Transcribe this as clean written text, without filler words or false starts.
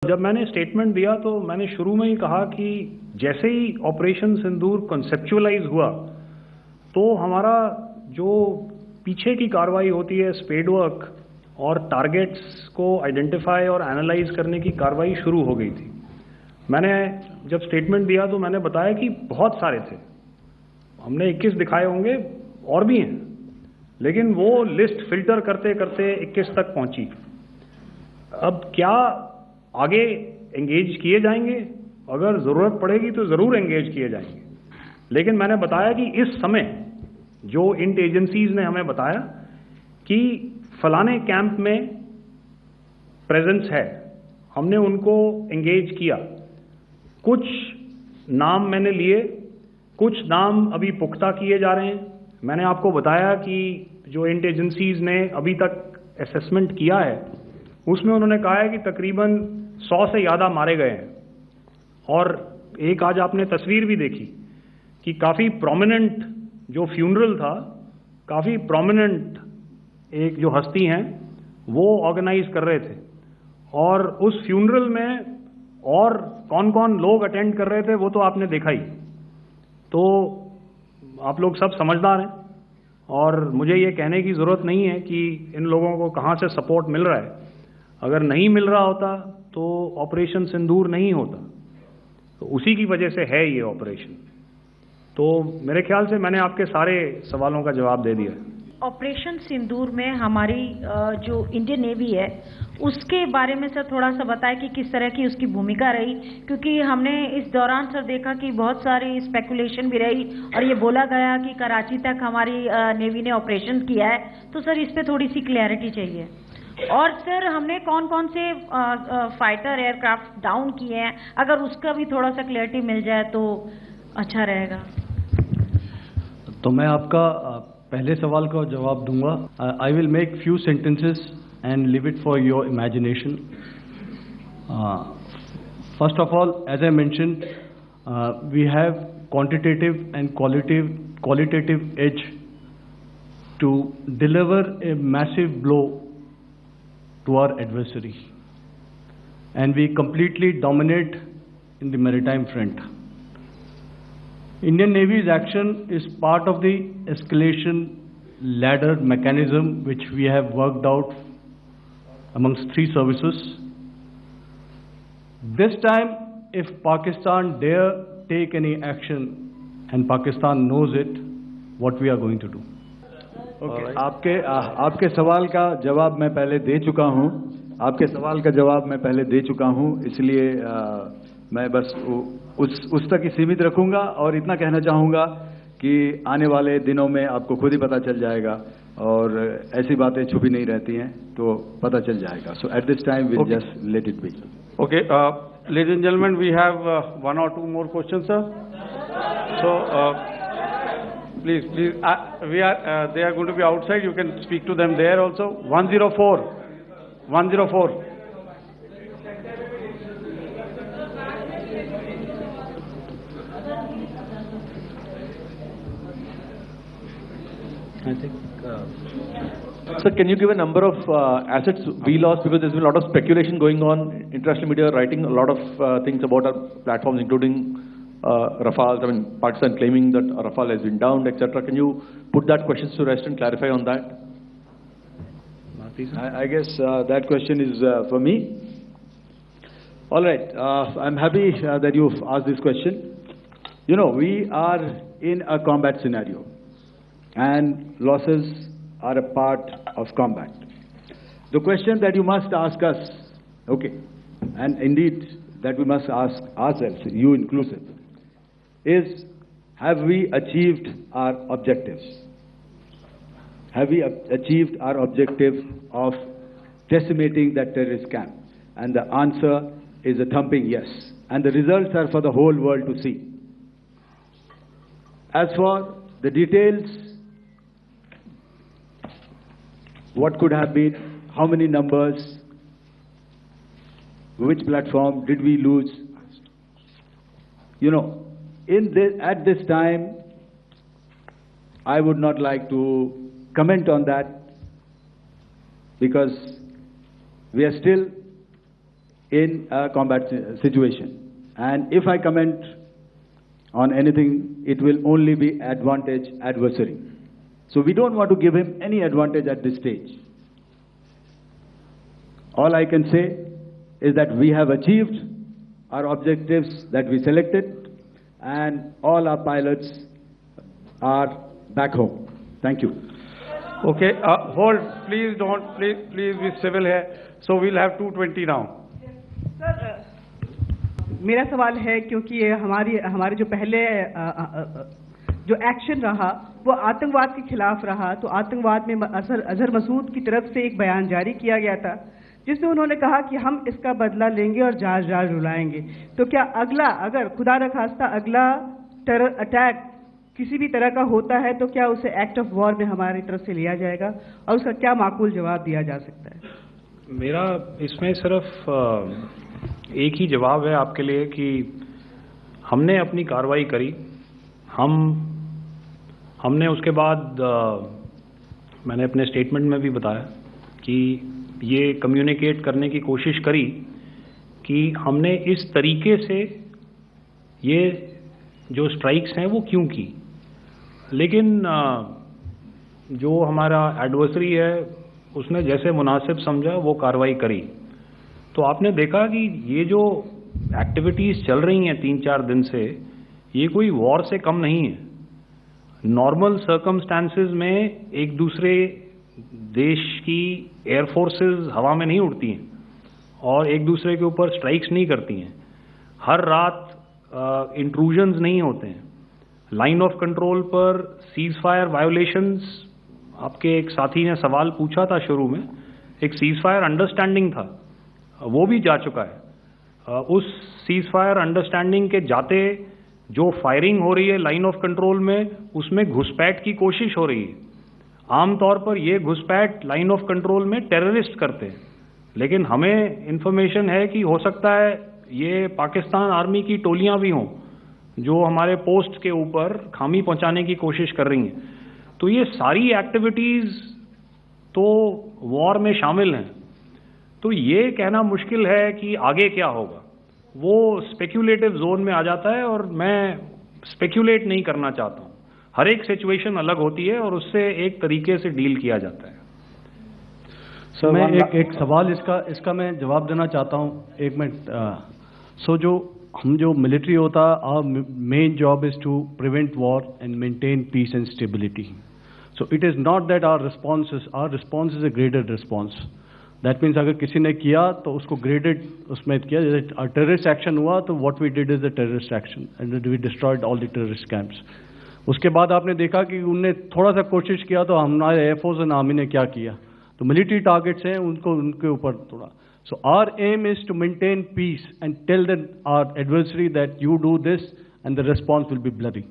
जब मैंने स्टेटमेंट दिया तो मैंने शुरू में ही कहा कि जैसे ही ऑपरेशन सिंदूर कॉन्सेप्चुअलाइज हुआ तो हमारा जो पीछे की कार्रवाई होती है स्पेड वर्क और टारगेट्स को आइडेंटिफाई और एनालाइज करने की कार्रवाई शुरू हो गई थी। मैंने जब स्टेटमेंट दिया तो मैंने बताया कि बहुत सारे थे, हमने 21 दिखाए होंगे और भी हैं, लेकिन वो लिस्ट फिल्टर करते करते 21 तक पहुंची। अब क्या आगे एंगेज किए जाएंगे, अगर ज़रूरत पड़ेगी तो ज़रूर एंगेज किए जाएंगे, लेकिन मैंने बताया कि इस समय जो इंट एजेंसीज ने हमें बताया कि फलाने कैंप में प्रेजेंस है, हमने उनको एंगेज किया। कुछ नाम मैंने लिए, कुछ नाम अभी पुख्ता किए जा रहे हैं। मैंने आपको बताया कि जो इंट एजेंसीज ने अभी तक असेसमेंट किया है उसमें उन्होंने कहा है कि तकरीबन 100 से ज़्यादा मारे गए हैं। और एक आज आपने तस्वीर भी देखी कि काफ़ी प्रोमिनेंट जो फ्यूनरल था, काफ़ी प्रोमिनेंट एक जो हस्ती हैं वो ऑर्गेनाइज कर रहे थे, और उस फ्यूनरल में और कौन कौन लोग अटेंड कर रहे थे वो तो आपने देखा ही। तो आप लोग सब समझदार हैं और मुझे ये कहने की ज़रूरत नहीं है कि इन लोगों को कहाँ से सपोर्ट मिल रहा है। अगर नहीं मिल रहा होता तो ऑपरेशन सिंदूर नहीं होता, तो उसी की वजह से है ये ऑपरेशन। तो मेरे ख्याल से मैंने आपके सारे सवालों का जवाब दे दिया है। ऑपरेशन सिंदूर में हमारी जो इंडियन नेवी है उसके बारे में सर थोड़ा सा बताएं कि किस तरह की उसकी भूमिका रही, क्योंकि हमने इस दौरान सर देखा कि बहुत सारी स्पेकुलेशन भी रही और ये बोला गया कि कराची तक हमारी नेवी ने ऑपरेशन किया है। तो सर इस पर थोड़ी सी क्लैरिटी चाहिए। और सर हमने कौन कौन से फाइटर एयरक्राफ्ट डाउन किए हैं, अगर उसका भी थोड़ा सा क्लैरिटी मिल जाए तो अच्छा रहेगा। तो मैं आपका पहले सवाल का जवाब दूंगा। I will make few sentences and leave it for your imagination. First of all, as I mentioned, we have quantitative and qualitative edge to deliver a massive blow to our adversary, and we completely dominate in the maritime front. Indian Navy's action is part of the escalation ladder mechanism which we have worked out amongst 3 services. This time, if Pakistan dare take any action, and Pakistan knows it, what we are going to do. Okay. आपके सवाल का जवाब मैं पहले दे चुका हूं। आपके सवाल का जवाब मैं पहले दे चुका हूं, इसलिए मैं बस उस तक ही सीमित रखूंगा और इतना कहना चाहूंगा कि आने वाले दिनों में आपको खुद ही पता चल जाएगा, और ऐसी बातें छुपी नहीं रहती हैं, तो पता चल जाएगा। So at this time we'll just let it be. Okay, ladies and gentlemen, we have 1 or 2 more questions, sir. So please, they are going to be outside. You can speak to them there also. 104. I think. Sir, can you give a number of assets we lost? Because there's been a lot of speculation going on. International media writing a lot of things about our platforms, including Rafale. I mean, Pakistan claiming that Rafale has been downed, etc. Can you put that question to rest and clarify on that? I guess that question is for me. All right, I'm happy that you've asked this question. You know, we are in a combat scenario, and losses are a part of combat. The question that you must ask us, okay, and indeed that we must ask ourselves, you inclusive, is have we achieved our objectives? Have we achieved our objective of decimating that terrorist camp? And the answer is a thumping yes. And the results are for the whole world to see. As for the details, what could have been, how many numbers, which platform did we lose? You know, at this time, I would not like to comment on that, because we are still in a combat situation. And if I comment on anything, it will only be advantage adversary. So we don't want to give him any advantage at this stage. All I can say is that we have achieved our objectives that we selected, and all our pilots are back home. Thank you. Okay, hold, please don't, please be civil here. So we'll have 220 now. Sir, मेरा सवाल है क्योंकि ये हमारे जो पहले जो action रहा वो आतंकवाद के खिलाफ रहा, तो आतंकवाद में अजहर मसूद की तरफ से एक बयान जारी किया गया था जिसमें उन्होंने कहा कि हम इसका बदला लेंगे और जहाज रुलाएंगे। तो क्या अगला, अगर खुदा न खास्ता अगला टेरर अटैक किसी भी तरह का होता है, तो क्या उसे एक्ट ऑफ वॉर में हमारी तरफ से लिया जाएगा और उसका क्या माकूल जवाब दिया जा सकता है? मेरा इसमें सिर्फ एक ही जवाब है आपके लिए कि हमने अपनी कार्रवाई करी। हमने उसके बाद मैंने अपने स्टेटमेंट में भी बताया कि ये कम्युनिकेट करने की कोशिश करी कि हमने इस तरीके से ये जो स्ट्राइक्स हैं वो क्यों की। लेकिन जो हमारा एडवर्सरी है उसने जैसे मुनासिब समझा वो कार्रवाई करी। तो आपने देखा कि ये जो एक्टिविटीज़ चल रही हैं 3-4 दिन से, ये कोई वॉर से कम नहीं है। नॉर्मल सर्कमस्टांसेस में एक दूसरे देश की एयरफोर्सेस हवा में नहीं उड़ती हैं और एक दूसरे के ऊपर स्ट्राइक्स नहीं करती हैं। हर रात इंट्रूजन्स नहीं होते हैं। लाइन ऑफ कंट्रोल पर सीज फायर वायोलेशंस, आपके एक साथी ने सवाल पूछा था शुरू में, एक सीज फायर अंडरस्टैंडिंग था, वो भी जा चुका है। उस सीज फायर अंडरस्टैंडिंग के जाते जो फायरिंग हो रही है लाइन ऑफ कंट्रोल में, उसमें घुसपैठ की कोशिश हो रही है। आमतौर पर ये घुसपैठ लाइन ऑफ कंट्रोल में टेररिस्ट करते हैं, लेकिन हमें इंफॉर्मेशन है कि हो सकता है ये पाकिस्तान आर्मी की टोलियां भी हों जो हमारे पोस्ट के ऊपर खामी पहुंचाने की कोशिश कर रही हैं। तो ये सारी एक्टिविटीज तो वॉर में शामिल हैं। तो ये कहना मुश्किल है कि आगे क्या होगा, वो स्पेक्यूलेटिव जोन में आ जाता है और मैं स्पेक्यूलेट नहीं करना चाहता हूँ। हर एक सिचुएशन अलग होती है और उससे एक तरीके से डील किया जाता है। सर मैं एक सवाल इसका मैं जवाब देना चाहता हूँ, 1 मिनट। जो मिलिट्री होता है, our main job is to prevent war and maintain peace and stability. So it is not that our response is a graded response. That means अगर किसी ने किया तो उसको ग्रेडेड उसमें किया। जैसे टेररिस्ट एक्शन हुआ तो what we did is the terrorist action and we destroyed all the terrorist camps. उसके बाद आपने देखा कि उनने थोड़ा सा कोशिश किया तो हमारे एयरफोर्स एंड आर्मी ने क्या किया, तो मिलिट्री टारगेट्स हैं उनके ऊपर थोड़ा। So our aim is to maintain peace and tell our adversary that you do this and the response will be bloody.